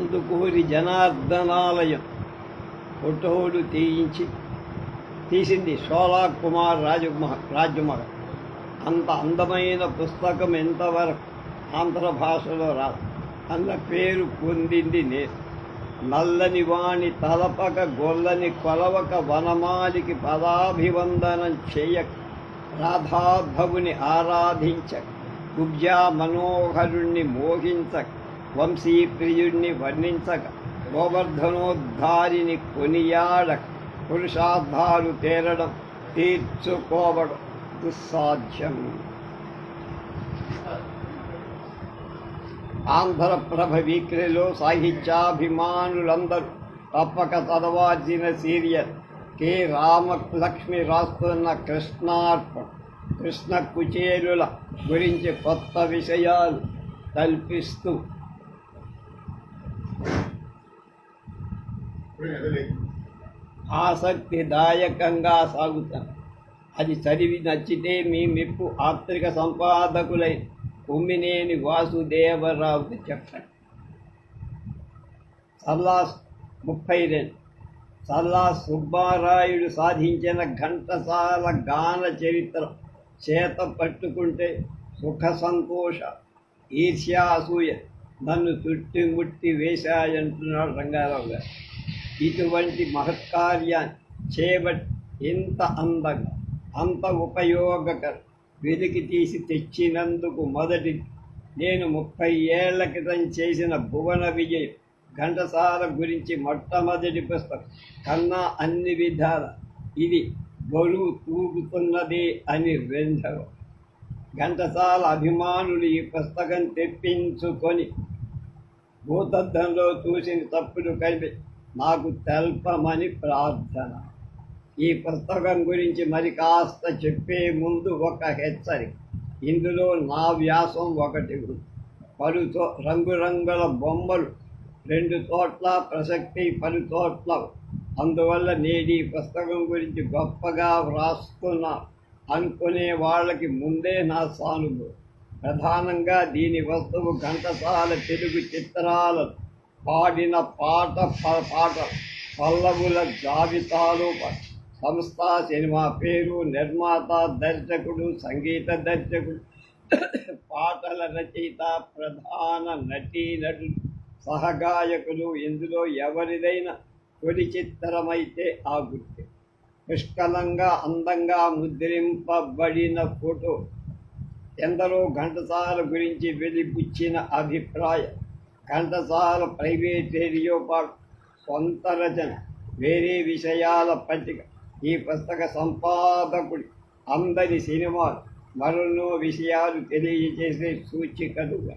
కందుకూరి జనార్దనాలయం ఫోటోలు తీసింది షోలా కుమార్ రాజమహల్. అంత అందమైన పుస్తకం ఎంతవరకు ఆంధ్ర భాషలో రాదు. అన్న పేరు పొందింది నేను. నల్లని వాణి తలపక గొల్లని కొలవక వనమాలికి పదాభివందనం చేయక రాధాభవుని ఆరాధించక కుబ్జా మనోహరుణ్ణి మోహించక వంశీప్రియుణ్ణి వర్ణించక గోవర్ధనోద్ధారిని కొనియాడక పురుషార్థాలు తేరడం తీర్చుకోవడం దుస్సాధ్యం. ఆంధ్రప్రభ వీక్రీలో సాహిత్యాభిమానులందరూ తప్పక చదవాల్సిన సీరియల్ కె రామలక్ష్మి రాస్తున్న కృష్ణార్పణ. కృష్ణ కుచేలుల గురించి కొత్త విషయాలు కల్పిస్తూ ఆసక్తిదాయకంగా సాగుతాను. అది చదివి నచ్చితే మీ మెప్పు ఆత్రిక సంపాదకులై కొమ్మినేని వాసుదేవరావుకి చెప్పండి. సల్లా 32 సల్లా సుబ్బారాయుడు సాధించిన ఘంటసాల గాన చరిత్ర చేత పట్టుకుంటే సుఖ సంతోష ఈర్ష్యాసూయ నన్ను చుట్టుముట్టి వేశాయంటున్నాడు రంగారావు గారు. ఇటువంటి మహత్కార్యాన్ని చేపట్టి ఇంత అందంగా అంత ఉపయోగకరం వెలికి తీసి తెచ్చినందుకు మొదటి నేను 30 ఏళ్ల క్రితం చేసిన భువన విజయం ఘంటసాల గురించి మొట్టమొదటి పుస్తకం కన్నా అన్ని విధాల ఇది బరువు తూగుతున్నది అని వెంధరు. ఘంటసాల అభిమానులు ఈ పుస్తకం తెప్పించుకొని భూతద్దంలో చూసిన తప్పులు కలిపి నాకు తెల్పమని ప్రార్థన. ఈ పుస్తకం గురించి మరి కాస్త చెప్పే ముందు ఒక హెచ్చరిక. ఇందులో నా వ్యాసం ఒకటి ఉంది. పలుతో రంగురంగుల బొమ్మలు 2 చోట్ల ప్రసక్తి 10 చోట్ల. అందువల్ల నేడు ఈ పుస్తకం గురించి గొప్పగా వ్రాస్తున్నా అనుకునే వాళ్ళకి ముందే నా సానుభూతి. ప్రధానంగా దీని వస్తువు ఘంటసాల తెలుగు చిత్రాలను పాడిన పాట పల్లవుల జాబితాలో సంస్థ, సినిమా పేరు, నిర్మాత, దర్శకుడు, సంగీత దర్శకుడు, పాటల రచయిత, ప్రధాన నటీనటులు, సహగాయకులు. ఇందులో ఎవరిదైనా తొలి చిత్రమైతే ఆ గుర్తు. పుష్కలంగా అందంగా ముద్రింపబడిన ఫోటో. ఎందరో ఘంటసాల గురించి వెలిబుచ్చిన అభిప్రాయం. ఘంటసాల ప్రైవేట్ రేడియో పాటు సొంత రచన, వేరే విషయాల పట్టిక. ఈ పుస్తక సంపాదకుడి అందరి సినిమాలు మరెన్నో విషయాలు తెలియజేసే సూచికలుగా.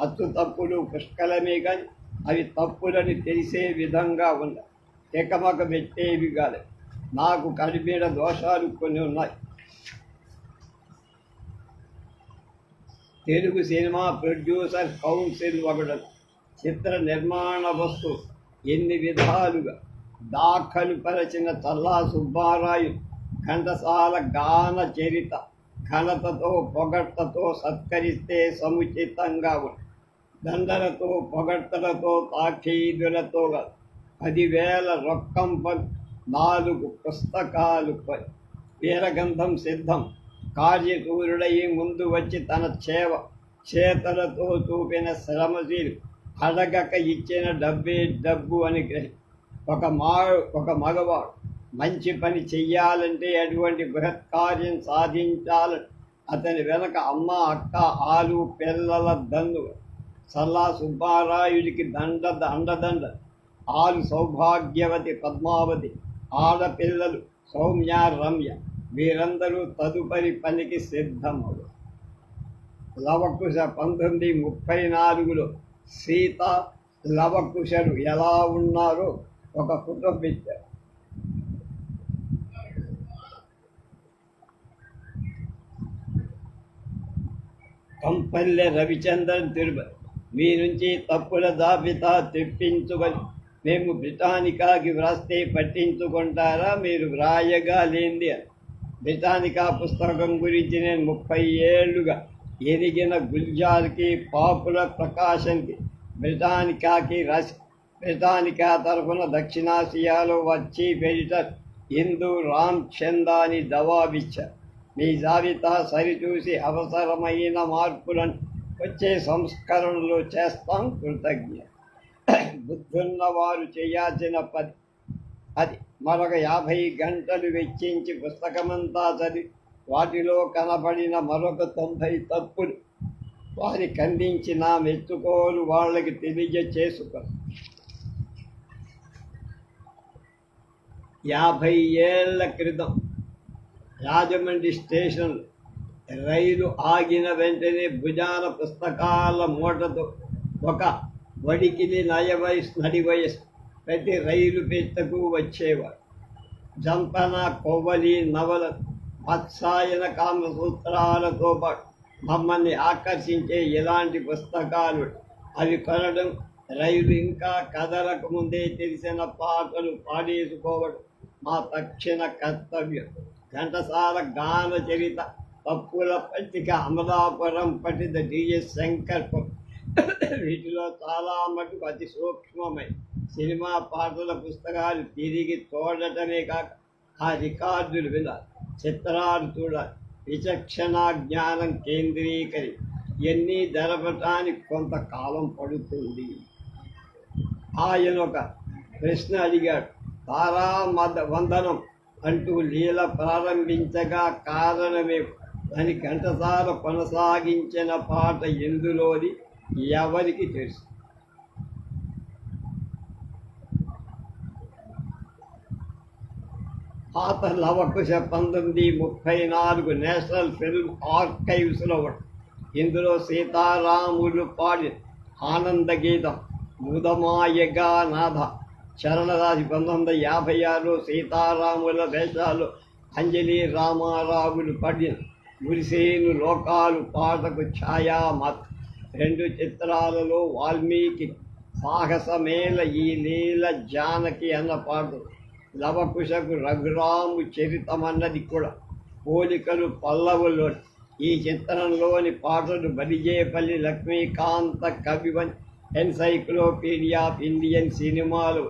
అచ్చు తప్పులు పుష్కలమే కానీ అవి తప్పులని తెలిసే విధంగా ఉన్నాయి. తెకమక పెట్టేవి కాదు. నాకు కనిపిన దోషాలు కొన్ని ఉన్నాయి. తెలుగు సినిమా ప్రొడ్యూసర్ కౌన్సిల్ ఒకటి. చిత్ర నిర్మాణ వస్తువు ఎన్ని విధాలుగా దాఖలు పరచిన చల్లా సుబ్బారాయు ఘంటసాల గాన చరిత ఘనతతో పొగడ్తతో సత్కరిస్తే సముచితంగా ఉంది. దండలతో పొగడ్తలతో తాఖీదులతో 10,000 రొక్కం 4 పుస్తకాలు వీరగంధం సిద్ధం. కార్యశూరుడై ముందు వచ్చి తన చేతలతో చూపిన శ్రమశీలు అడగక ఇచ్చిన డబ్బే డబ్బు అని గ్రహి. ఒక మగవాడు మంచి పని చెయ్యాలంటే అటువంటి బృహత్కార్యం సాధించాలని అతని వెనక అమ్మ, అక్క, ఆలు పిల్లల దండు. సల్లా సుబ్బారాయుడికి అండదండ. ఆలు సౌభాగ్యవతి పద్మావతి, ఆడపిల్లలు సౌమ్య, రమ్య. వీరందరూ తదుపరి పనికి సిద్ధమవు. లవకుశ 1934లో సీత లవకుశలు ఎలా ఉన్నారో ఒక ఫోటో పెట్టారు. కంపల్లె రవిచంద్రన్ తిరుపతి. మీ నుంచి తప్పుల జాబితా తెప్పించుకొని మేము బ్రిటానికాకి వ్రాస్తే పట్టించుకుంటారా? మీరు వ్రాయగా లేంది అని. బ్రిటానికా పుస్తకం గురించి నేను 30 ఏళ్లుగా ఎదిగిన గుల్జార్కి, పాపులర్ ప్రకాశన్కి బ్రిటానికా తరఫున దక్షిణాసియాలో వచ్చి ఎడిటర్ హిందూ రామ్ చందాని జవాబిచ్చారు. మీ జాబితా సరిచూసి అవసరమైన మార్పులను వచ్చే సంస్కరణలు చేస్తాం, కృతజ్ఞ. బుద్ధున్న వారు చేయాల్సిన అది మరొక 50 గంటలు వెచ్చించి పుస్తకమంతా చదివి వాటిలో కనబడిన మరొక 90 తప్పులు వారికి అందించిన మెచ్చుకోలు వాళ్ళకి తెలియచేసుకో. 50 ఏళ్ల క్రితం రాజమండ్రి స్టేషన్ రైలు ఆగిన వెంటనే భుజాన పుస్తకాల మూటతో ఒక వడికిలి నడి వయసు ప్రతి రైలు పెట్టకు వచ్చేవారు. జంపన కొవ్వలి నవల మత్సాయన కామసూత్రాలతో పాటు మమ్మల్ని ఆకర్షించే ఇలాంటి పుస్తకాలు అవి కొనడం, రైలు ఇంకా కదలకు ముందే తెలిసిన పాటలు పాడేసుకోవడం మా తక్షణ కర్తవ్యం. ఘంటసాల గాన చరిత, పప్పుల పట్టిక, అమలాపురం పఠిత డిఎస్ శంకర్ వీటిలో చాలా మటుకు అతి సూక్ష్మమై సినిమా పాటల పుస్తకాలు తిరిగి చూడటమే కాక ఆ రికార్డులు వినాలి, చిత్రాలు చూడాలి. విచక్షణ జ్ఞానం కేంద్రీకరి ఇవన్నీ జరపటానికి కొంతకాలం పడుతుంది. ఆయన ఒక ప్రశ్న అడిగాడు. తారావందనం అంటూ లీల ప్రారంభించగా కారణమే అని ఘంటసాల కొనసాగించిన పాట ఎందులోని ఎవరికి తెలుసు? పాత లవకుశ 1934 నేషనల్ ఫిల్మ్ ఆర్కైవ్స్లో ఒకటి. ఇందులో సీతారాములు పాడిన ఆనంద గీతం ముదమాయగా నాథ. చరణరాజు 1956లో సీతారాముల వేషాలు అంజలి రామారావులు పడిన మురిసేను లోకాలు పాటకు ఛాయామత్. 2 చిత్రాలలో వాల్మీకి సాహసమేల ఈ లీల జానకి అన్న పాట, లవకుశకు రఘురాము చరితమన్నది కూడా పోలికలు పల్లవుల్లో. ఈ చిత్రంలోని పాటలు బలిజేపల్లి లక్ష్మీకాంత కవివన్ ఎన్సైక్లోపీడియా ఆఫ్ ఇండియన్ సినిమాలు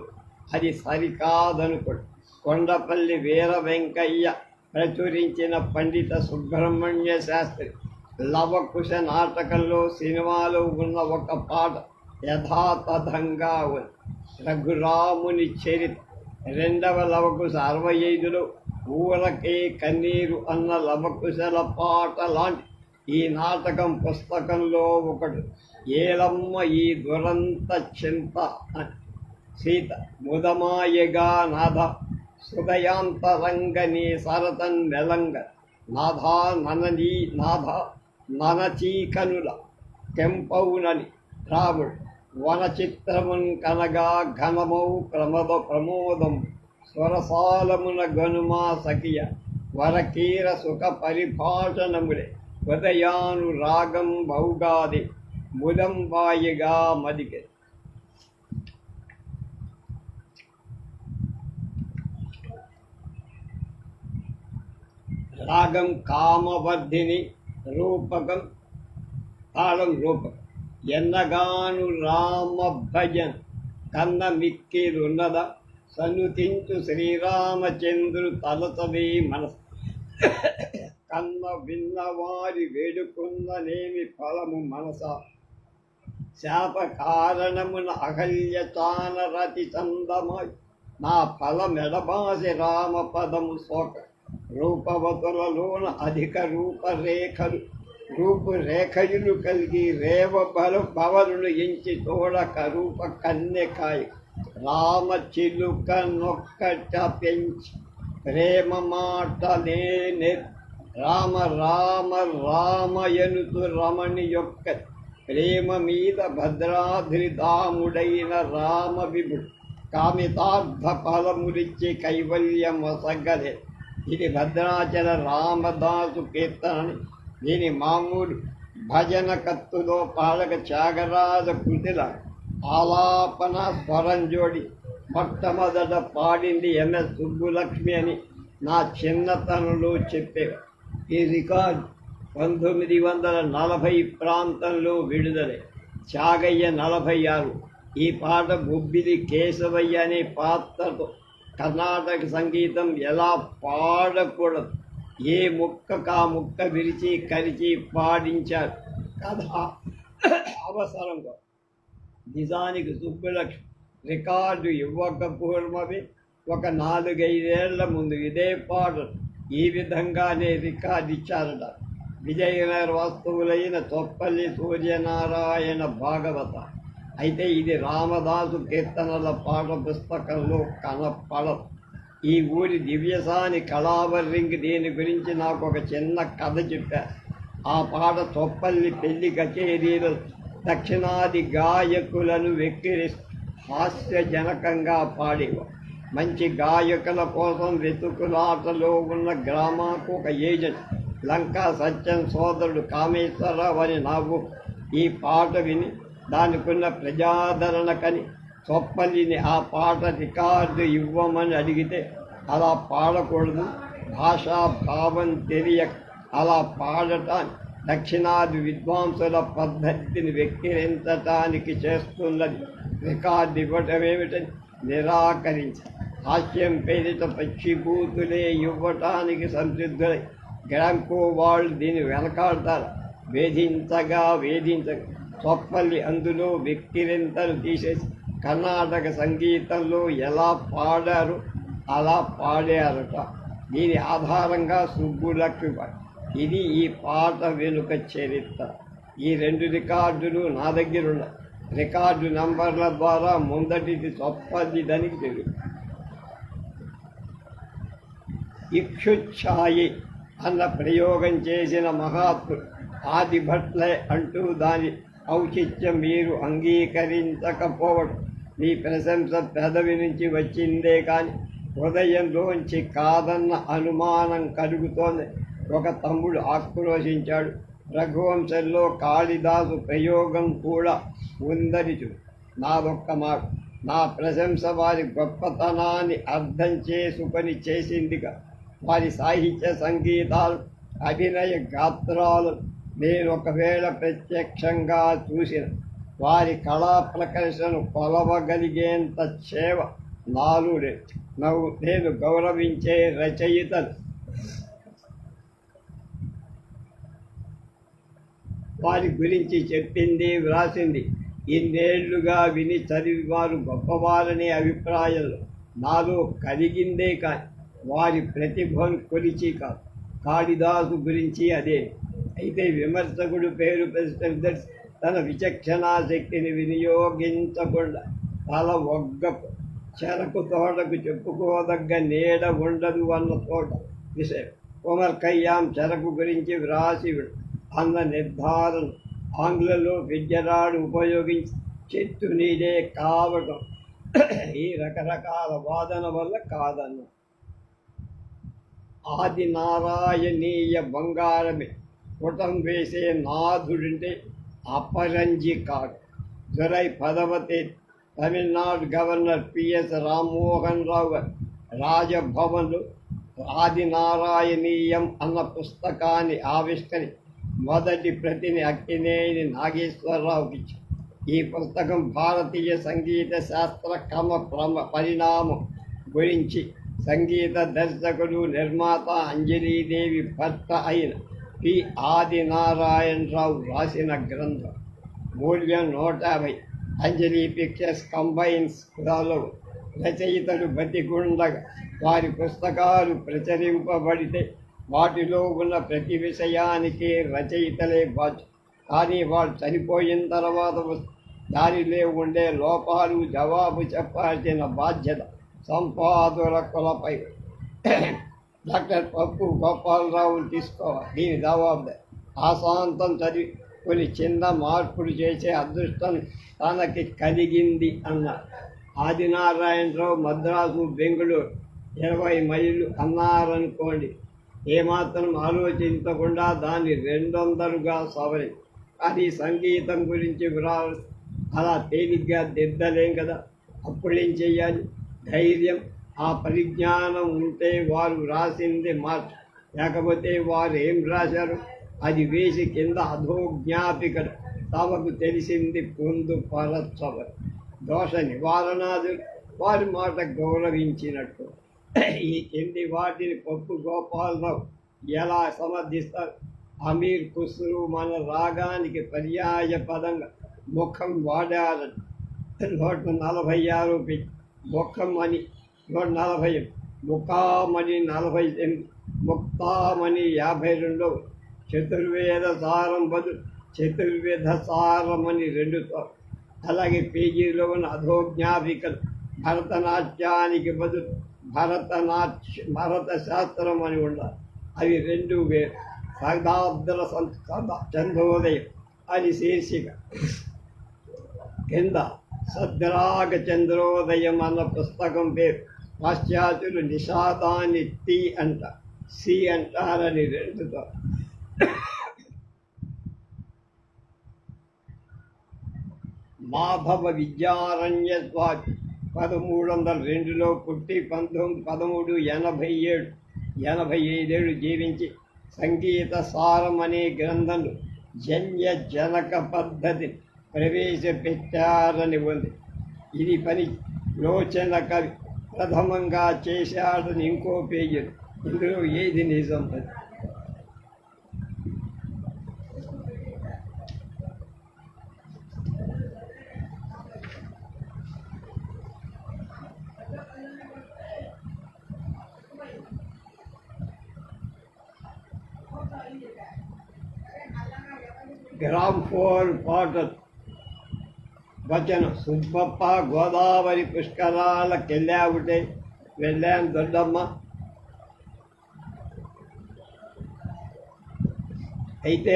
అది సరికాదనుకోడు. కొండపల్లి వీర వెంకయ్య ప్రచురించిన పండిత సుబ్రహ్మణ్య శాస్త్రి లవకుశ నాటకంలో సినిమాలో ఉన్న ఒక పాట యథాతథంగా ఉంది. రఘురాముని చరిత 2వ లవకుశ 65లో ఊరకే కన్నీరు అన్న లవకుశల పాట లాంటి ఈ నాటకం పుస్తకంలో ఒకటి. ఏలమ్మ ఈ దురంత చింత అని. సీత ముదమాయగా నాథ సుదయాంతరంగని సరతన్ వెలంగ నాథా నననీ నాథ ననచీకనుల కెంపౌనని రాముడు వనచిత్రమున్ కనగా ఘనమౌ ప్రమోదం స్వరసాలమున గనుమా సఖియ వరకీర సుఖ పరిభాషణములే ఉదయాను రాగం భౌగాది ముదంబాయిగా మదికె. రాగం కామవర్ధిని, రూపకం తాళం రూపకం. ఎన్నగాను రామ భజన్ కన్న మిక్కిరున్నద సన్నుతించు శ్రీరామచంద్రు తలతవే మనసు. కన్న విన్నవారి వేడుకున్ననేమి ఫలము మనస. శాప కారణమున అహల్య చానరతి చందమాయి నా ఫలమెడబాసి రామ పదము శోక. రూపవతులలోన అధిక రూపురేఖయులు కలిగి రేవ భవనులు ఎంచి తోడక రూప కన్నెకాయ. రామ చిలుక నొక్కట పెంచి ప్రేమ మాట నేనే రామ రామ రామయనుతు రమణి యొక్క ప్రేమ మీద భద్రాద్రిదాముడైన రామ విభుడు కామితార్థ ఫలములిచ్చి కైవల్యం వసగలే. ఇది భద్రాచల రామదాసు కీర్తనని. దీని మామూలు భజన కత్తులో పాడక త్యాగరాజ కృతిల ఆలాపన స్వరం జోడి మొట్టమొదట పాడింది ఎంఎస్ సుబ్బులక్ష్మి అని నా చిన్నతనంలో చెప్పేవారు. ఈ రికార్డు 1940 ప్రాంతంలో విడుదలై త్యాగయ్య 46. ఈ పాట బొబ్బిలి కేశవయ్య అనే పాత్రతో కర్ణాటక సంగీతం ఎలా పాడకూడదు, ఏ ముక్కకు ఆ ముక్క విరిచి కరిచి పాడించారు కథ అవసరంగా. నిజానికి సుబ్బులక్ష్మి రికార్డు ఇవ్వకపోవడమే ఒక 4-5 ఏళ్ల ముందు ఇదే పాట ఈ విధంగానే రికార్డు ఇచ్చారట. విజయనగర వస్తువులైన చొప్పల్లి సూర్యనారాయణ భాగవత. అయితే ఇది రామదాసు కీర్తనల పాఠ పుస్తకంలో కనపడదు. ఈ ఊరి దివ్యసాని కళావర్రింగ్ దీని గురించి నాకు ఒక చిన్న కథ చెప్పారు. ఆ పాట చొప్పల్లి పెళ్లి కచేరీలో దక్షిణాది గాయకులను వెక్కిరిస్తూ హాస్యజనకంగా పాడేవారు. మంచి గాయకుల కోసం వెతుకులాటలో ఉన్న గ్రామాకు ఒక ఏజెంట్ లంకా సత్యం సోదరుడు కామేశ్వరరావు అని నవ్వు ఈ పాట విని దానికున్న ప్రజాదరణకని చొప్పల్లిని ఆ పాట రికార్డు ఇవ్వమని అడిగితే అలా పాడకూడదు, భాషా భావం తెలియక అలా పాడటాన్ని దక్షిణాది విద్వాంసుల పద్ధతిని వెక్కిరించటానికి చేస్తున్నది రికార్డు ఇవ్వటమేమిటని నిరాకరించారు. హాస్యం పేరిట పక్షిభూతులే ఇవ్వటానికి సంసిద్ధులై గ్రాంకో వాళ్ళు దీన్ని వెనకాడతారు. వేధించగా చొప్పల్లి అందులో వెక్కిరింతలు తీసేసి కర్ణాటక సంగీతంలో ఎలా పాడారు అలా పాడారట. దీని ఆధారంగా సుబ్బులక్ష్మి పాట. ఇది ఈ పాట వెనుక చరిత్ర. ఈ 2 రికార్డులు నా దగ్గర ఉన్నాయి. రికార్డు నంబర్ల ద్వారా ముందటిది చొప్పల్లిదని తెలుసు. ఇక్షుఛాయి అన్న ప్రయోగం చేసిన మహాత్ముడు ఆదిభట్లే అంటూ దాని ఔచిత్యం మీరు అంగీకరించకపోవడం మీ ప్రశంస పెదవి నుంచి వచ్చిందే కానీ హృదయంలోంచి కాదన్న అనుమానం కలుగుతోంది. ఒక తమ్ముడు ఆక్రోశించాడు. రఘువంశంలో కాళిదాసు ప్రయోగం కూడా ఉందని చూ. నాదొక్క మాట, నా ప్రశంస వారి గొప్పతనాన్ని అర్థం చేసుకొని చేసిందిగా. వారి సాహిత్య సంగీతాలు అభినయ గాత్రాలు నేను ఒకవేళ ప్రత్యక్షంగా చూసిన వారి కళా ప్రకర్షను కొలవగలిగేంత సేవ నాలు నేను గౌరవించే రచయితలు వారి గురించి చెప్పింది వ్రాసింది ఇన్నేళ్లుగా విని చదివి వారు గొప్పవారనే అభిప్రాయంలో నాలో కలిగిందే కానీ వారి ప్రతిభను కొలిచి కాదు. కాళిదాసు గురించి అదే. అయితే విమర్శకుడు పేరు ప్రశ్న తన విచక్షణా శక్తిని వినియోగించకుండా తల ఒగ్గపు చెరకు తోటకు చెప్పుకోదగ్గ నీడ ఉండదు అన్న తోట విషయం. ఉమర్ ఖయ్యాం చెరకు గురించి వ్రాసి అన్న నిర్ధారణ ఆంగ్లంలో విద్యరాడు ఉపయోగించి చెట్టు నీడే కావటం ఈ రకరకాల వాదన వల్ల కాదన్న. ఆది నారాయణీయ బంగారమే పుటం వేసే నాథుడింటే అపరంజి కాడు. జులై 10వ తేదీ తమిళనాడు గవర్నర్ పిఎస్ రామ్మోహన్ రావు గారు రాజభవన్లో ఆది నారాయణీయం అన్న పుస్తకాన్ని ఆవిష్కరించి మొదటి ప్రతిని అక్కినేని నాగేశ్వరరావుకి ఇచ్చారు. ఈ పుస్తకం భారతీయ సంగీత శాస్త్ర పరిణామం గురించి సంగీత దర్శకుడు నిర్మాత అంజలీదేవి భర్త అయిన పి ఆదినారాయణరావు రాసిన గ్రంథం. మూల్యం 150. అంజలి పిక్చర్స్ కంబైన్స్ కులాలో రచయితలు బతికుండగా వారి పుస్తకాలు ప్రచురింపబడితే వాటిలో ఉన్న ప్రతి విషయానికి రచయితలే బాధ్యత. కానీ వాళ్ళు చనిపోయిన తర్వాత దానిలో ఉండే లోపాలు జవాబు చెప్పాల్సిన బాధ్యత సంపాదకులపై డాక్టర్ పప్పు గోపాలరావును తీసుకోవాలి. దీని జవాబుదారి. ఆశాంతం చదివి కొన్ని చిన్న మార్పులు చేసే అదృష్టం తనకి కలిగింది అన్నారు. ఆదినారాయణరావు మద్రాసు బెంగళూరు 20 మైళ్ళు అన్నారనుకోండి. ఏమాత్రం ఆలోచించకుండా దాన్ని 200గా సవరి. కానీ సంగీతం గురించి అలా తేలిగ్గా దిద్దలేం కదా. అప్పుడేం చెయ్యాలి? ధైర్యం, ఆ పరిజ్ఞానం ఉంటే వారు రాసింది మార్చు. లేకపోతే వారు ఏం రాశారు అది వేసి కింద అధోజ్ఞాపికలు తమకు తెలిసింది పొందుపరచవరు. దోష నివారణాదులు వారి మాట గౌరవించినట్టు. ఈ కింది వాటిని పప్పు గోపాలరావు ఎలా సమర్థిస్తారు? అమీర్ ఖుస్రు మన రాగానికి పర్యాయ పదంగా ముఖం వాడారని 146 ముఖం అని 140, ముఖామని 48, ముక్తామని 52, చతుర్వేద సారం బదులు చతుర్వేద సారమని 2. అలాగే పేజీలో ఉన్న అధోజ్ఞాపికలు భరతనాట్యానికి బదులు భరత శాస్త్రం అని ఉండాలి. అవి 2 వేరు. శతాబ్దుల చంద్రోదయం అని శీర్షిక కింద సద్రాగ చంద్రోదయం అన్న పుస్తకం పేరు. పాశ్చాత్యులు నిషాదాన్ని సి అంటారని 2తో. మాధవ విద్యారణ్య స్వామి 1302లో పుట్టి 1387 జీవించి సంగీత సారం అనే గ్రంథంలో జన్య జనక పద్ధతిని ప్రవేశపెట్టారని ఉంది. ఇది పని లోచన కవి ప్రథమంగా చేశాడని ఇంకో పేజీ. ఇందులో ఏది నిజం? గ్రామ్ఫోన్ పాటలు వచనం. సుబ్బప్ప గోదావరి పుష్కరాలకెళ్ళావుటే. వెళ్ళాం దొడ్డమ్మ. అయితే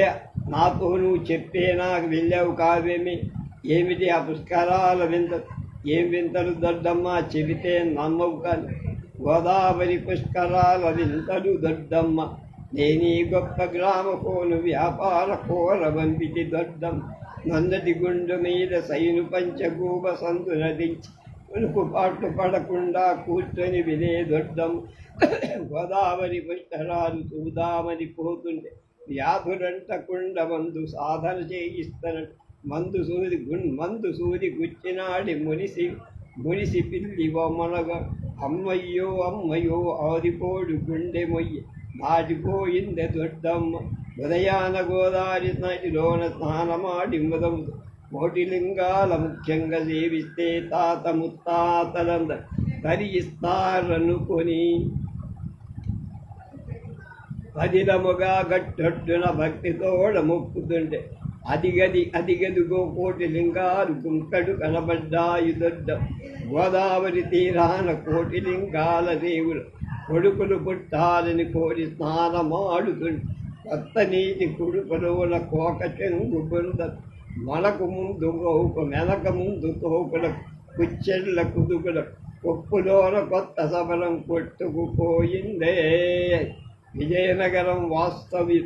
నాతో నువ్వు చెప్పేనా వెళ్ళావు కావేమి? ఏమిటి ఆ పుష్కరాల వింతలు? ఏం వింతలు దొడ్డమ్మ? చెబితే నమ్మవు కానీ. గోదావరి పుష్కరాల వింతలు దొడ్డమ్మ. నేనీ గొప్ప గ్రామఫోను వ్యాపార కోర వంపిటి దొడ్డం. నన్నటి గుండు మీద సైను పంచగూబ సందు నదించి ఉనుకు పాటు పడకుండా కూర్చొని వినే దొడ్డం. గోదావరి పుష్కరాలు చూదామని పోతుంటే వ్యాధులంటకుండా మందు సాధన చేయిస్తానట్టు మందు సూది గుచ్చినాడి మునిసి పిల్లి బొమ్మనగా. అమ్మయ్యో అమ్మయ్యో ఆదిపోడు గుండె మొయ్యి దాటిపోయింది దొడ్డమ్మ. ఉదయాన గోదావరి నదిలోన స్నానమాడి ముదముదు కోటిలింగాల ముఖ్యంగా సేవిస్తే తాత ముత్తాతలందరూ తరిగిస్తారనుకొని పదిలముగా గట్టొట్టున భక్తితోడ మొక్కుతుంటే అదిగదిగో కోటిలింగాలు గుంకడు కనబడ్డాయి దొడ్డం. గోదావరి తీరాన కోటిలింగాల దేవులు కొడుకులు పుట్టాలని కోరి స్నానమాడుతుంటే కొత్త నీటి కుడుపులోన కోక చెంగు బృంద మనకు ముందు గోపు మెనక ముందు తోపులకు కుచ్చెళ్ళ కుదుపుల కొప్పులోన కొత్త సబలం కొట్టుకుపోయిందే. విజయనగరం వాస్తవి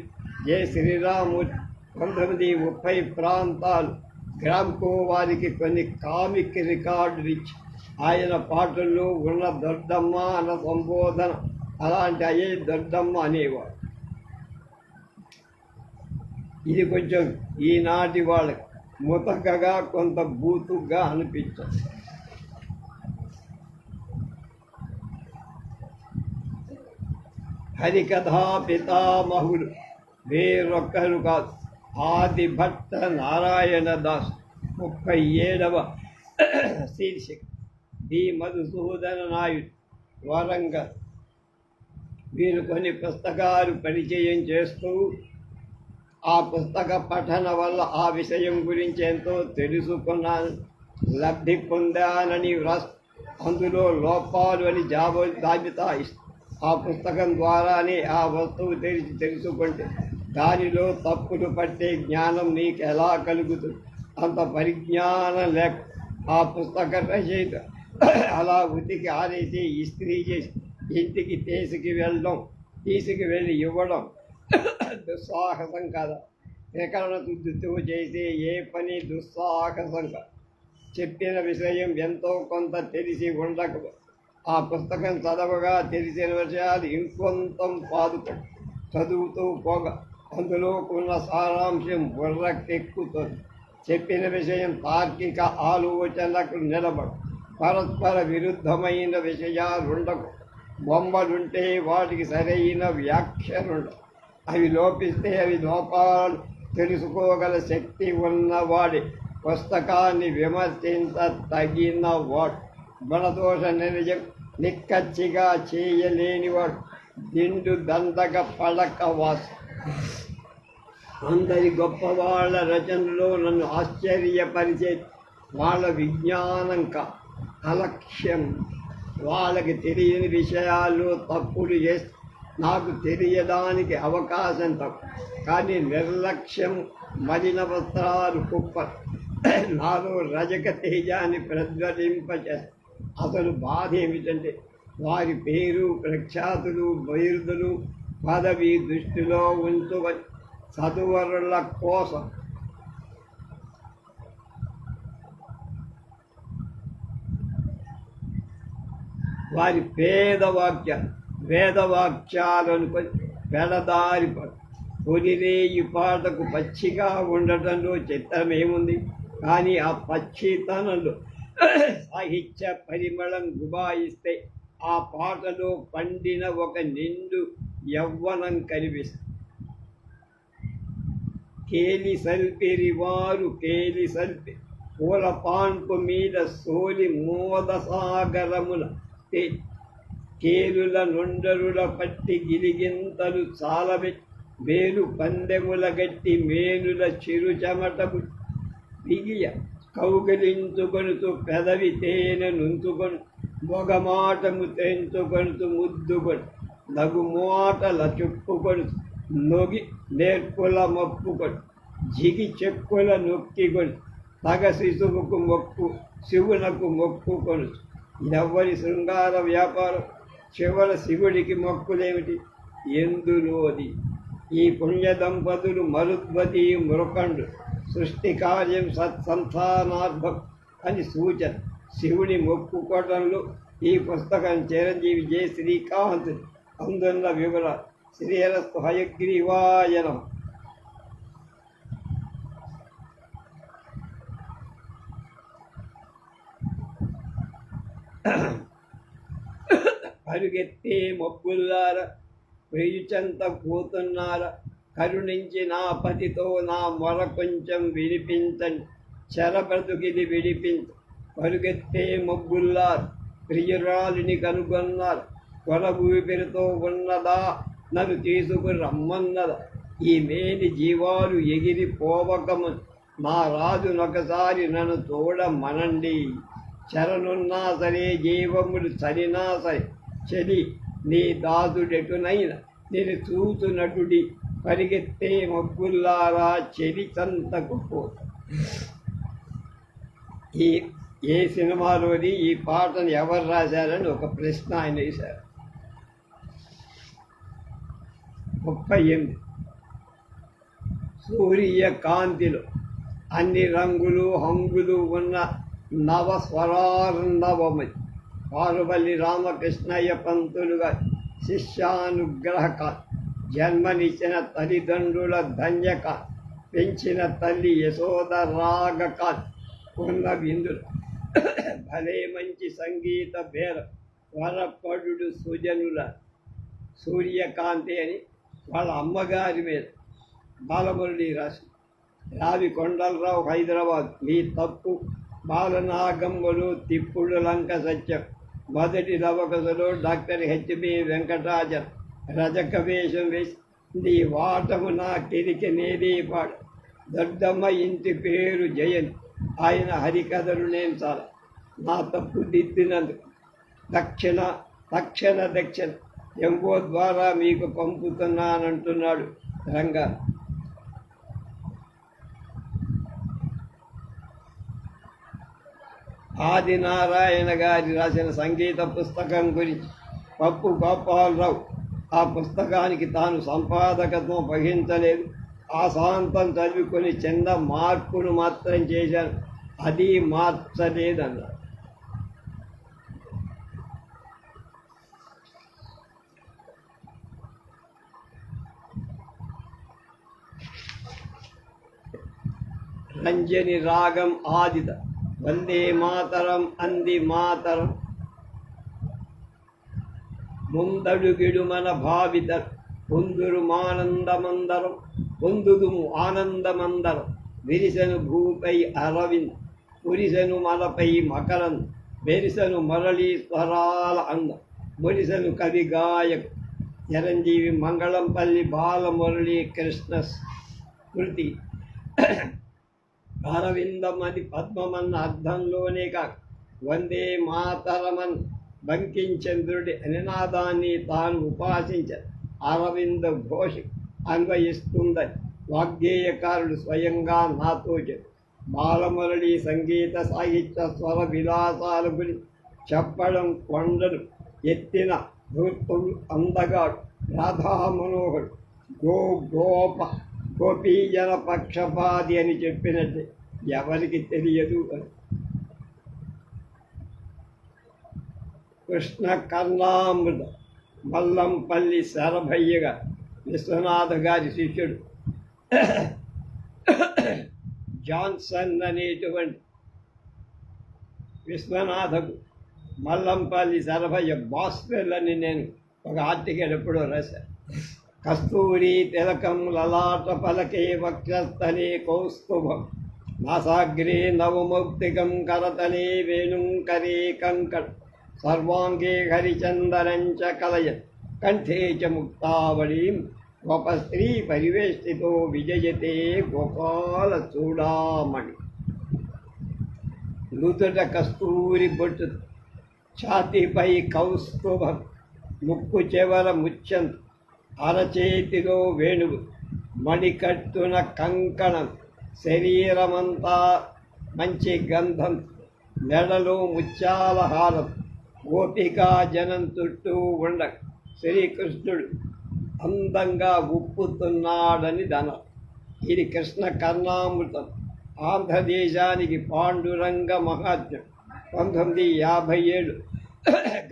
జయ శ్రీరామూర్తి 1930 ప్రాంతాలు గ్రామ్కో వారికి కొన్ని కామిక్ రికార్డులు ఇచ్చి ఆయన పాటల్లో ఉన్న దొడ్డమ్మ అన్న సంబోధన అలాంటి అయ్యే దొడ్డమ్మ అనేవాడు. ఇది కొంచెం ఈనాటి వాళ్ళకి ముతకగా కొంత బూతుగా అనిపించదు. హరికథా పితామహుడు వేరొక్కరు కాదు, ఆది భట్ట నారాయణ దాస్. 37వ శీర్షిక డి మధుసూదన నాయుడు, వరంగల్. వీరు కొన్ని పుస్తకాలు పరిచయం చేస్తూ ఆ పుస్తక పఠన వల్ల ఆ విషయం గురించి ఎంతో తెలుసుకున్నాను, లబ్ధి పొందానని అందులో లోపాలు అని జాబితా ఆ పుస్తకం ద్వారానే ఆ వస్తువు తెలుసుకుంటే దానిలో తప్పులు పట్టే జ్ఞానం నీకు ఎలా కలుగుతుంది? అంత పరిజ్ఞానం లేక ఆ పుస్తక రచయిత అలా ఉతికి ఆరేసి ఇస్త్రీ చేసి ఇంటికి తీసుకువెళ్ళి ఇవ్వడం దుస్సాహసం కదా. ప్రకరణ శుద్ధితో చేసే ఏ పని దుస్సాహసం కాదు. చెప్పిన విషయం ఎంతో కొంత తెలిసి ఉండక ఆ పుస్తకం చదవగా తెలిసిన విషయాలు ఇంకొంతం చదువుతూ పోగా అందులో ఉన్న సారాంశం బుర్రకెక్కుతుంది. చెప్పిన విషయం తార్కిక ఆలోచనలకు నిలబడు. పరస్పర విరుద్ధమైన విషయాలుండవు. బొమ్మలుంటే వాటికి సరైన వ్యాఖ్యలుండవు. అవి లోపిస్తే అవి లోపాలు తెలుసుకోగల శక్తి ఉన్నవాడి పుస్తకాన్ని విమర్శించ తగినవాడు. గుణదోష నిర్ణయం నిక్కచ్చిగా చేయలేనివాడు దిండు దండగ పడకవాసు. అందరి గొప్పవాళ్ల రచనలో నన్ను ఆశ్చర్యపరిచే వాళ్ళ విజ్ఞానం అలక్ష్యం. వాళ్ళకి తెలియని విషయాలు తప్పులు చేస్తే నాకు తెలియడానికి అవకాశం తక్కువ. కానీ నిర్లక్ష్యం మలిన వస్త్రాలు కుప్ప నాలో రజక తేజాన్ని ప్రజ్వలింపచేస్తారు. అసలు బాధ ఏమిటంటే వారి పేరు ప్రఖ్యాతులు బిరుదులు పదవి దృష్టిలో ఉంచుకొని చదువరుల కోసం వారి వేదవాక్యాలనుకొని పెడదారి పొలిరేయి పాటకు పచ్చిగా ఉండటంలో చిత్రమేముంది? కానీ ఆ పచ్చితనంలో సాహిత్య పరిమళం గుబాయిస్తే ఆ పాటలో పండిన ఒక నిండు యవ్వనం కనిపిస్తుంది. కేలి సల్పిరివారు కేలి సల్పి పూల పాన్పు మీద సోలి మోదసాగరముల కేలుల నొండరుల పట్టి గిలిగింతలు చాలబెట్టి వేలు పందెముల గట్టి మేలుల చిరు చెమటకు బిగియ కౌగలించుకొనుతూ పెదవి తేనె నుంచుకొని మొగమాటము తెంచుకొనుతూ ముద్దుకొని నగుమాటల చుప్పుకొని నొగి నేర్పుల మొప్పుకొని జిగి చెక్కుల నొక్కికొని తగ శివునకు మొక్కుకొని ఎవ్వరి శృంగార వ్యాపారం చివర శివుడికి మొక్కులేమిటి? ఎందులోది? ఈ పుణ్య దంపతులు మరుద్వతి మృకండు సృష్టి కార్యం సత్సంతానార్థం అని సూచన. శివుని మొక్కుకోవడంలో ఈ పుస్తకం చిరంజీవి జె శ్రీకాంత్ అందున్న వివరాలు. శ్రీరస్తు హయగ్రీవాయనం. పరుగెత్తే మబ్బుల్లార వెయ్యుచంత పోతున్నారా, కరుణించి నా పతితో నా మొర కొంచెం వినిపించండి, చెరబ్రతుకిది విడిపించ. పరుగెత్తే మబ్బుల్లార ప్రియురాలిని కనుగొన్నారు, కొల ఊపిరితో ఉన్నదా నన్ను తీసుకు రమ్మన్నదా. ఈ మేని జీవాలు ఎగిరి పోవకము నా రాజునొకసారి నన్ను చూడమనండి. చెరనున్నా సరే జీవములు చలినా సరే చెలి నీ దాసుడెటునైనా నేను చూచునటుడి. పరిగెత్తే మబ్బుల్లారా చెలి చంతకు పో. ఏ సినిమాలోని ఈ పాటను ఎవరు రాశారని ఒక ప్రశ్న ఆయన వేశారు. 38 సూర్యకాంతిలో అన్ని రంగులు హంగులు ఉన్న నవస్వరార్ణవమై పారువల్లి రామకృష్ణయ్య పంతులుగా శిష్యానుగ్రహక జన్మనిచ్చిన తల్లిదండ్రుల ధన్యక పెంచిన తల్లి యశోద రాగక ఉన్న విందులు భలే మంచి సంగీత భేర వరపడు సుజనుల సూర్యకాంతి అని వాళ్ళ అమ్మగారి మీద బాలమురళి రాసి. రావి కొండలరావు హైదరాబాద్. మీ తప్పు బాలనాగమ్మలు తిప్పుడు లంక సత్యం. మొదటి నవకథలో డాక్టర్ హెచ్బి వెంకటాచల్ రజక వేషం వేసి నీ వాటము నా కిరికి నేనే పాడు. దొడ్డమ్మ ఇంటి పేరు జయన్. ఆయన హరికథలు నేను చాలా నా తప్పు దిద్దినందుకు తక్షణ ఎంఓ ద్వారా మీకు పంపుతున్నానంటున్నాడు రంగా. ఆదినారాయణ గారి రాసిన సంగీత పుస్తకం గురించి పప్పు గోపాలరావు ఆ పుస్తకానికి తాను సంపాదకత్వం వహించలేదు, ఆశాంతం చదువుకొని చిన్న మార్పును మాత్రం చేశాను, అది మార్చలేదన్నారు. రంజని రాగం ఆదిత వందే మాతరం అంది మాతరం ముందడుగిడు మన భావిత పొందురు మానందమందరం పొందుదుము ఆనందమందరం విరిసెను భూపై అరవింద్ పురిసెను మలపై మకరం వెరిసెను మరళీ స్వరాల అంద మురిసెను కవి గాయకు చిరంజీవి మంగళంపల్లి బాలమురళీ కృష్ణ స్మృతి అరవిందమది పద్మమన్న అర్థంలోనే కాక వందే మాతరమన్ బంకించంద్రుడి నినాదాన్ని తాను ఉపాసించ అరవింద ఘోష అన్వయిస్తుందని వాగ్గేయకారుడు స్వయంగా నాతో చెప్పి బాలమురళి సంగీత సాహిత్య స్వర విలాసాల గురించి చెప్పడం కొండలు ఎత్తిన ధూర్తుడు అందగాడు రాధా మనోహరుడు గోప గోపీజన పక్షపాతి అని చెప్పినట్టు ఎవరికి తెలియదు అని. కృష్ణ కర్ణామృత మల్లంపల్లి శరభయ్యగా విశ్వనాథ గారి శిష్యుడు జాన్సన్ అనేటువంటి విశ్వనాథకు మల్లంపల్లి శరభయ్య బాస్పెల్ అని నేను ఒక ఆర్టికల్ ఎప్పుడో రాశాను. కస్తూరి తిలకం లలాట పలకే వక్షస్థలే కౌస్తుభం నాసాగ్రే నవమౌక్తికం కరతలే వేణుంకరే కంకణ సర్వాంగే హరిచందనంచ కలయత్ కంఠే చ ముక్తావళీం గోపస్త్రీ పరివేష్టితో విజయతే గోపాల చూడామణి. నుదుట కస్తూరి బొట్టు ఛాతీపై కౌస్తుభం ముక్కు చెవర ముత్యంత అరచేతిలో వేణువు మణికట్టున కంకణం శరీరమంతా మంచి గంధం మెడలో ముత్యాల హారం గోపికా జనం చుట్టూ ఉండ శ్రీకృష్ణుడు అందంగా ఉప్పుతున్నాడని ధనం. ఇది కృష్ణ కర్ణామృతం. ఆంధ్రదేశానికి పాండురంగ మహాత్మ్యం 1957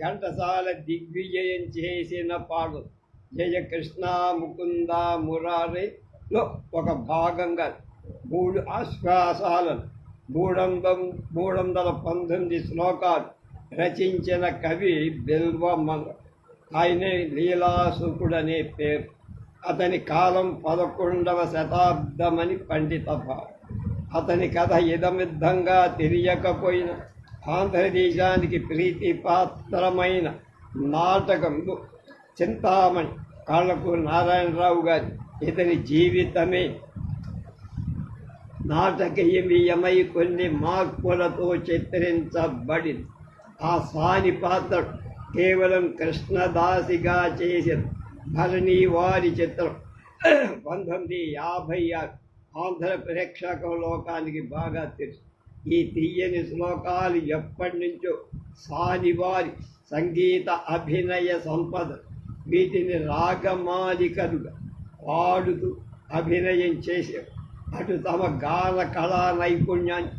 ఘంటసాల దిగ్విజయం చేసిన పాడు జయ కృష్ణ ముకుంద మురారిలో ఒక భాగంగా 3 ఆశ్వాసాలను 319 శ్లోకాలు రచించిన కవి బిల్వమంగ. ఆయనే లీలాసుకుడనే పేరు. అతని కాలం 11వ శతాబ్దమని పండిత భావం. అతని కథ ఇదమిద్దంగా తెలియకపోయినా ఆంధ్రదేశానికి ప్రీతిపాత్రమైన నాటకం చింతామణి కాళ్ళకూరి నారాయణరావు గారి ఇతని జీవితమే నాటకీయమై కొన్ని మార్పులతో చిత్రించబడింది. ఆ సాని పాత్ర కేవలం కృష్ణదాసిగా చేసిన భరణి వారి చిత్రం 1956 ఆంధ్ర ప్రేక్షక లోకానికి బాగా తెలుసు. ఈ తీయని శ్లోకాలు ఎప్పటి నుంచో సానివారి సంగీత అభినయ సంపద. వీటిని రాగమాలికలుగా పాడుతూ అభినయం చేశారు. అటు తమ గాన కళా నైపుణ్యాన్ని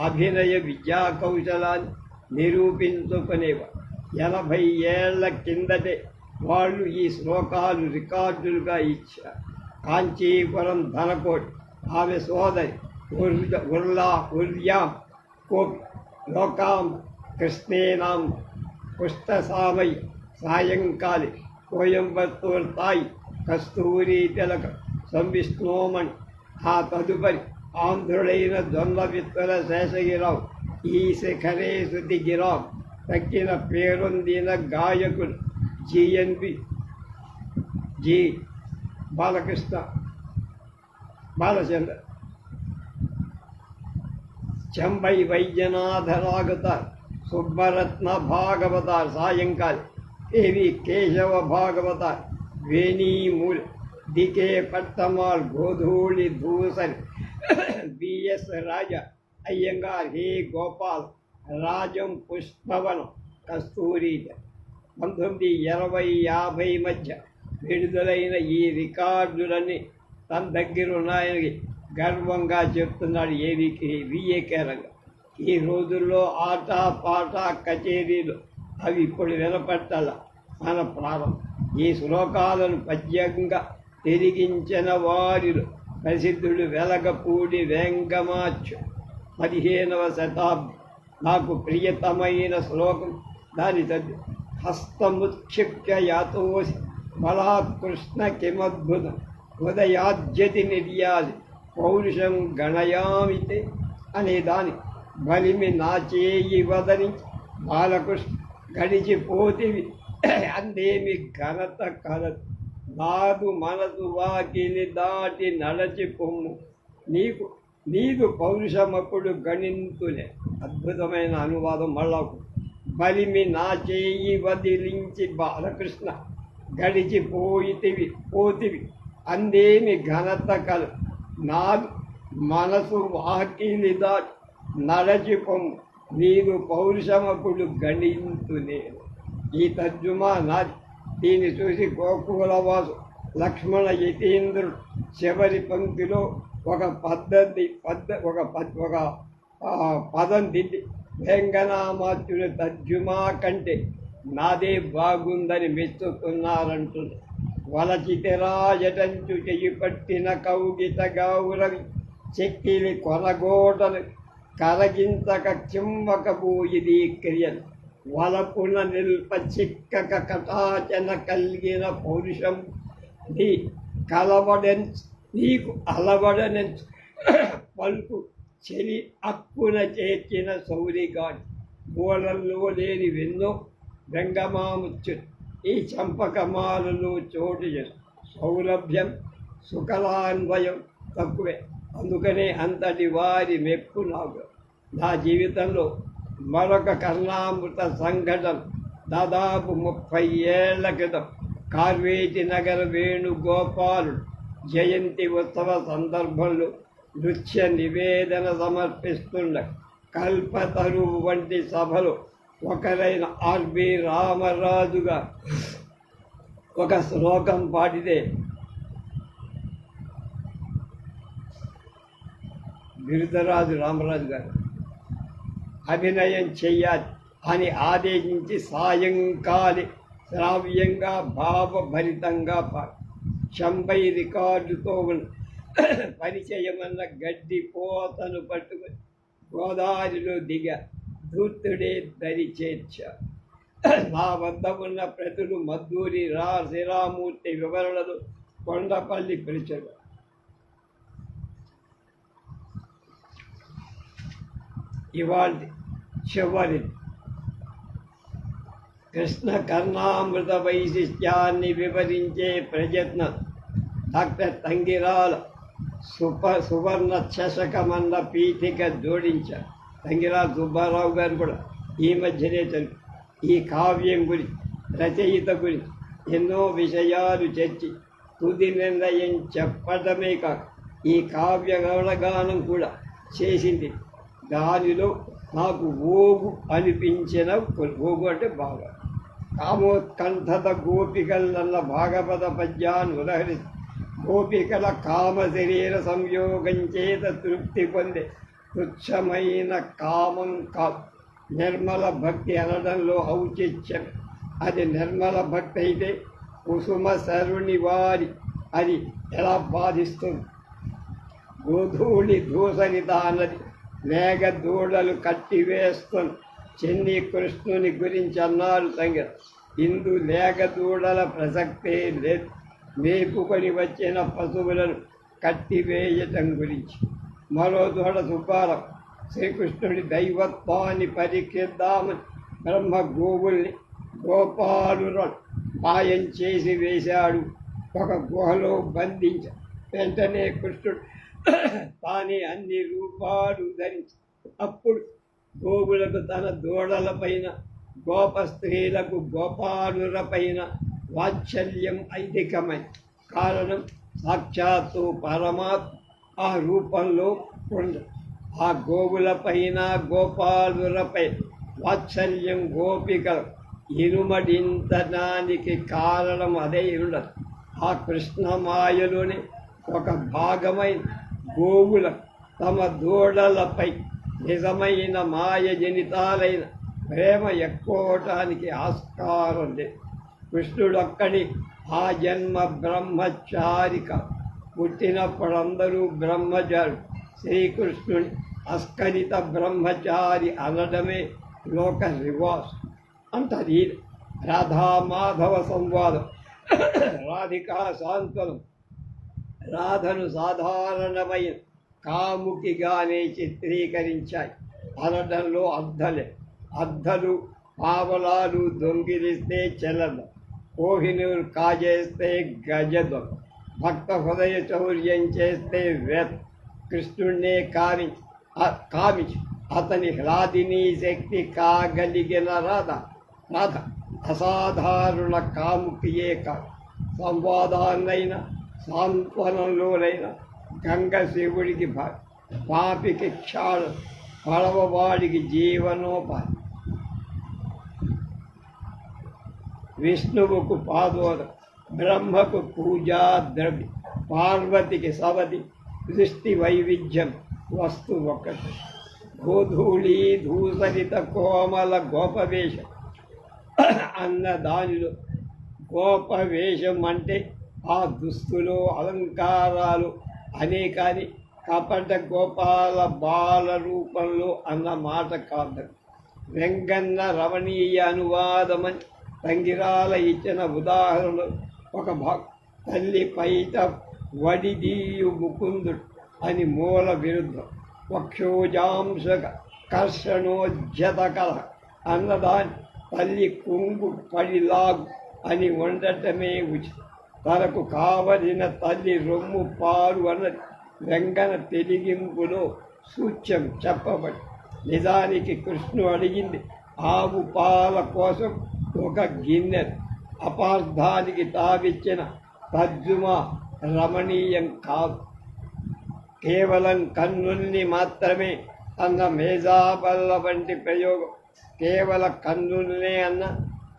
అభినయ విద్యా కౌశలాన్ని నిరూపించుకునేవారు. 80 ఏళ్ల కిందటే వాళ్ళు ఈ శ్లోకాలు రికార్డులుగా ఇచ్చారు. కాంచీపురం ధనకోటి ఆమె సోదరి ఉర్యాం కోపి లోకాం కృష్ణేనాం పుష్టసామయ్య సాయంకాలి కోయంబత్తూర్ తాయి కస్తూరి తిలక సంవిష్ణోమణి. ఆ తదుపరి ఆంధ్రుడైన దొండ విత్తల శేషగిరావు ఈ శిఖరే శృతిగిరావు తక్కిన పేరొందిన గాయకులు జిఎన్బి జి బాలకృష్ణ బాలచంద్ర చెంబై వైద్యనాథరాగతార్ సుబ్బరత్న భాగవతార్ సాయంకాలి ఏవి కేశవ భాగవతార్ వేణీమూల డికే పట్టమాల్ గోధూళి భూసరి బిఎస్ రాజా అయ్యంగార్ హే గోపాల్ రాజం పుష్పవనం కస్తూరి. 1920-50 మధ్య విడుదలైన ఈ రికార్డులన్నీ తన దగ్గర ఉన్నాయని గర్వంగా చెప్తున్నాడు విఏకే రంగ. ఈ రోజుల్లో ఆట పాట కచేరీలు అవి ఇప్పుడు వినపట్టాల మన ప్రారంభం. ఈ శ్లోకాలను పద్యంగా తిరిగించిన వారిలో ప్రసిద్ధుడు వెలగపూడి వెంగమాచు 15వ శతాబ్దం. నాకు ప్రియతమైన శ్లోకం దాని చదివి హస్తముత్క్షిప్య యాతోసి బలాత్ కృష్ణ కిమద్భుతం ఉదయాద్యతి నిర్యాది పౌరుషం గణయామితే అనే దాని బలిమి నా చేయి వదరించి బాలకృష్ణ గడిచిపోతివి అందేమి ఘనత కలదు నాదు మనసు వాకిలి దాటి నడచి పొమ్ము నీదు పౌరుషమప్పుడు గణింతులే. అద్భుతమైన అనువాదం మళ్ళాకు. బలిమి నా చేయి వదిలించి బాలకృష్ణ పోతివి అందేమి ఘనత కలు నాదు మనసు వాకిలి దాటి నడచి పొమ్ము నీదు పౌరుషమప్పుడు గణింతులే. ఈ తర్జుమా నాది. దీన్ని చూసి గోకులవాసు లక్ష్మణ యతీంద్రుడు చివరి పంక్తిలో ఒక పదం దిద్ది వెంగనామాత్యుని తర్జుమా కంటే నాదే బాగుందని మెచ్చుకున్నారంటుంది. వలచితిరాజటంచు చెయ్యి పట్టిన కౌగిత గౌరవి చెక్కిలి కొనగోటలు కరగించక కింవకపోయిది క్రియలు వలపున నిల్ప చిక్కక కటాచన కలిగిన పౌరుషం నీకు అలవడనెంచు పలుకు చెలి అక్కున చేర్చిన సౌరిగాడి మూలల్లో లేని వెన్నో వెంగమాముచ్చు ఈ చంపకమాలలో చోటు సౌలభ్యం సుకలాన్వయం తక్కువే. అందుకనే అంతటి వారి మెప్పు నాకు. నా జీవితంలో మరొక కర్ణామృత సంఘటన దాదాపు 30 ఏళ్ల క్రితం కార్వేటి నగర వేణుగోపాలుడు జయంతి ఉత్సవ సందర్భంలో నృత్య నివేదన సమర్పిస్తున్న కల్పతరువు వంటి సభలో ఒకరైన ఆర్బి రామరాజుగా ఒక శ్లోకం పాడితే బిరుదరాజు రామరాజు గారు అభినయం చెయ్యాలి అని ఆదేశించి సాయంకాలి శ్రావ్యంగా భావభరితంగా పాడు 90 రికార్డుతో ఉన్న పరిచయమన్న గడ్డి పోతను పట్టుకుని గోదావరిలో ధూర్తుడే దరి చేర్చ. నా వద్ద ఉన్న ప్రతులు మద్దూరి శ్రీరామూర్తి వివరణలు కొండపల్లి పిలిచాడు. ఇవాళ చివరి కృష్ణ కర్ణామృత వైశిష్ట్యాన్ని వివరించే ప్రయత్నం డాక్టర్ తంగిరాల సువర్ణ చషకమన్న పీఠిక జోడించారు. తంగిరాల సుబ్బారావు గారు కూడా ఈ మధ్యనే తెలుసు. ఈ కావ్యం గురించి రచయిత గురించి ఎన్నో విషయాలు చర్చి తుది నిర్ణయం చెప్పడమే కాక ఈ కావ్య గౌడగానం కూడా చేసింది. దానిలో నాకు ఓగు అనిపించిన ఓగు అంటే బాగా కామోత్కంఠత గోపికలన్న భాగవత పద్యాన్ని ఉదహరి గోపికల కామ శరీర సంయోగం చేత తృప్తి పొందే తుచ్చమైన కామం కాదు. నిర్మల భక్తి అనడంలో ఔచిత్యం. అది నిర్మల భక్తి అయితే కుసుమ సరుని వారి అది ఎలా బాధిస్తుంది. గోధూళి దూసరిత అన్నది మేఘ దూడలు కట్టివేస్తుంది. చెన్ని కృష్ణుని గురించి అన్నారు తంగిర. ఇందు లేక దూడల ప్రసక్తే లేదు. మేపుకొని వచ్చిన పశువులను కట్టివేయటం గురించి. మరో దూడ సుబ్బారావు శ్రీకృష్ణుడి దైవత్వాన్ని పరీక్షిద్దామని బ్రహ్మ గోవుల్ని గోపాలులను మాయం చేసి వేశాడు. ఒక గుహలో బంధించ వెంటనే కృష్ణుడు తానే అన్ని రూపాలు ధరించి అప్పుడు గోవులకు తన దూడలపైన గోప స్త్రీలకు గోపాలులపైన వాత్సల్యం ఐదికమై కారణం సాక్షాత్తు పరమాత్మ ఆ రూపంలో ఉండ. ఆ గోవులపైన గోపాలులపై వాత్సల్యం గోపికల ఇనుమడింతడానికి కారణం అదే ఉండదు. ఆ కృష్ణమాయలోని ఒక భాగమైన గోవుల తమ దూడలపై నిజమైన మాయ జనితాలైన ప్రేమ ఎక్కువటానికి ఆస్కారం లేదు. కృష్ణుడొక్కడి ఆ జన్మ బ్రహ్మచారిక పుట్టినప్పుడందరూ బ్రహ్మచారి. శ్రీకృష్ణుని అస్కలిత బ్రహ్మచారి అనడమే లోక రివాజ్ అంటది. రాధామాధవ సంవాదం. రాధికా సాంత్వనం. రాధను సాధారణమైన కాముకిగానే చిత్రీకరించాయి. అనడంలో అద్దలు పావలాలు దొంగిలిస్తే చెల్లదు, కోహినూరు కాజేస్తే గజదం, భక్త హృదయ చౌర్యం చేస్తే వేత్. కృష్ణుణ్ణే కామించి అతని హ్లాదిని శక్తి కాగలిగిన రాధ అసాధారణ కాముకియే కాదు. సంవాదాన్నైనా సాంత్వనంలోనైనా గంగ శివుడికి పాపికి క్షాళం, పడవవాడికి జీవనోపాధి. విష్ణువుకు పాదోదం, బ్రహ్మకు పూజా ద్రవ్యం, పార్వతికి సవతి, దృష్టి వైవిధ్యం, వస్తు ఒక్కటి. గోధూళి ధూసరిత కోమల గోపవేషం అన్న దానిలో గోపవేషం అంటే ఆ దుస్తులు అలంకారాలు అనేకాని కపట గోపాల బాల రూపంలో అన్న మాట కాదు. వెంగన్న రమణీయ అనువాదమని తంగిరాల ఇచ్చిన ఉదాహరణలు ఒక తల్లి పైట వడిదీయు ముకుందుడు అని మూల విరుద్ధం. వక్షోజాంశక కర్షణోజ్జత కల అన్నదాన్ని తల్లి కుంగు పడిలాగు అని ఉండటమే ఉచితం. తనకు కావలసిన తల్లి రొమ్ము పారు అన్నది వెంగన తెలిగింపులో సూచ్యం చెప్పబడి. నిజానికి కృష్ణుడు అడిగింది ఆవు పాల కోసం ఒక గిన్నె. అపార్థానికి తావిచ్చిన తర్జుమా రమణీయం కాదు. కేవలం కన్నుల్ని మాత్రమే అన్న మేజాబల్ల వంటి ప్రయోగం కేవల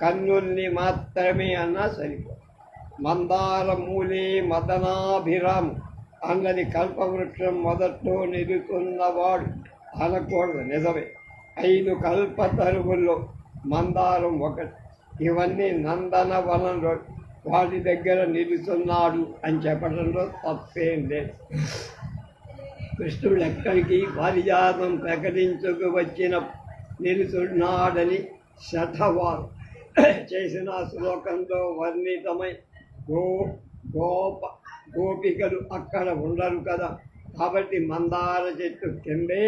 కన్నుల్ని మాత్రమే అన్నా సరిపో. మందార మూలే మదనాభిరాము అన్నది కల్పవృక్షం మొదట్లో నిలుతున్నవాడు అనకూడదు. నిజమే. 5 కల్పతరువుల్లో మందారం ఒకటి. ఇవన్నీ నందనవనంలో వాటి దగ్గర నిలుస్తున్నాడు అని చెప్పడంలో తప్పేం లేదు. కృష్ణుడు ఎక్కడికి పారిజాతం ప్రకటించుకు వచ్చిన నిలుతున్నాడని శఠవారు చేసిన శ్లోకంలో వర్ణితమై గోపికలు అక్కడ ఉండరు కదా, కాబట్టి మందార చెట్టు కిందే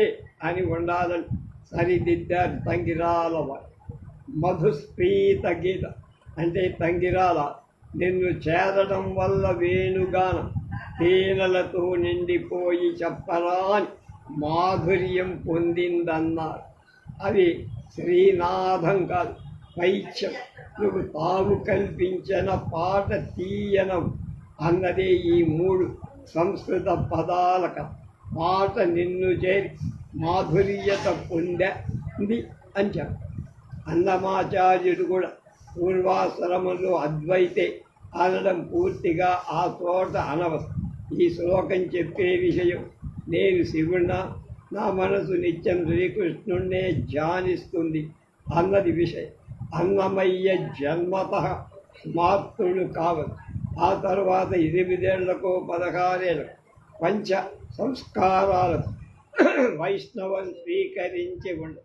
అని ఉండాలని సరిదిద్దారు తంగిరాల వారు. మధుస్ఫీత గీత అంటే తంగిరాల నిన్ను చేరడం వల్ల వేణుగానం తేనెలతో నిండిపోయి చెప్పరాని మాధుర్యం పొందిందన్నారు. అవి శ్రీనాథం కాదు, పైత్యం. నువ్వు తావు కల్పించిన పాట తీయనం అన్నదే ఈ 3 సంస్కృత పదాల కథ. మాట నిన్ను చేరి మాధుర్యత పొంది అని చెప్ప. అన్నమాచార్యుడు కూడా పూర్వాశ్రమంలో అద్వైతే అనడం పూర్తిగా ఆ చోట అనవసరం. ఈ శ్లోకం చెప్పే విషయం నేను శివుణ్ణా, నా మనసు నిత్యం శ్రీకృష్ణుణ్ణే ధ్యానిస్తుంది అన్నది విషయం. అన్నమయ్య జన్మత స్మార్తుడు కావచ్చు. ఆ తర్వాత 8 ఏళ్లకో 16 ఏళ్ళకు పంచ సంస్కారాలకు వైష్ణవం స్వీకరించి ఉండ.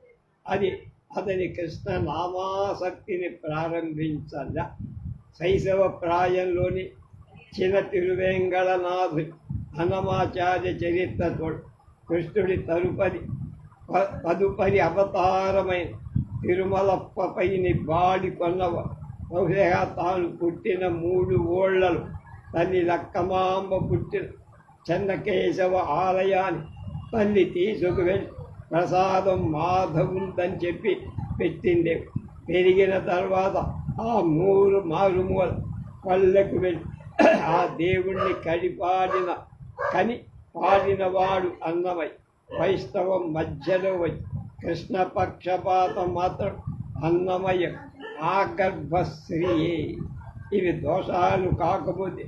అది అతని కృష్ణ నామాసక్తిని ప్రారంభించాల. శైశవ ప్రాయంలోని చిన్న తిరువేంగళనాథుని అన్నమాచార్య చరిత్రతో కృష్ణుడి తదుపరి అవతారమైన తిరుమలప్పపైని బాడి కొన్నవ. బహుశా తాను పుట్టిన 3 ఓళ్లలో తల్లి లక్కమాంబ పుట్టిన చెన్నకేశవ ఆలయాన్ని తల్లి తీసుకువెళ్ళి ప్రసాదం మాధవుందని చెప్పి పెట్టిందే. పెరిగిన తర్వాత ఆ 3 మారుమూల పల్లెకు వెళ్ళి ఆ దేవుణ్ణి కని పాడినవాడు అన్నమయ్య. వైష్ణవం మధ్యలో వచ్చి కృష్ణ పక్షపాతం మాత్రం అన్నమయ్య ఆగర్భశ్రీయే. ఇవి దోషాలు కాకపోతే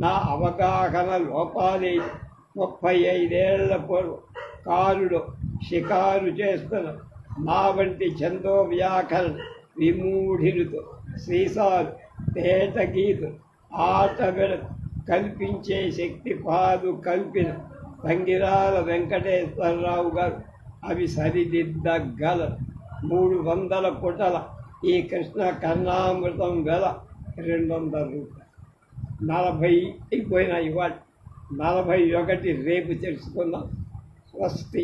నా అవగాహన లోపాలే. 35 ఏళ్ల పూర్వం కారులో షికారు చేస్తున్న నా వంటి ఛందో వ్యాకరణ విమూఢిలతో శ్రీసాలు తేట గీతలు ఆట వెళ కల్పించే శక్తి పాదు కల్పిన తంగిరాల వెంకటేశ్వరరావు గారు అవి సరిదిద్దగల 300 పుటల ఈ కృష్ణ కర్ణామృతం వెల 200 రూపాయలు. 40 అయిపోయినా ఇవాళ 41 రేపు తెలుసుకుందాం. స్వస్తి.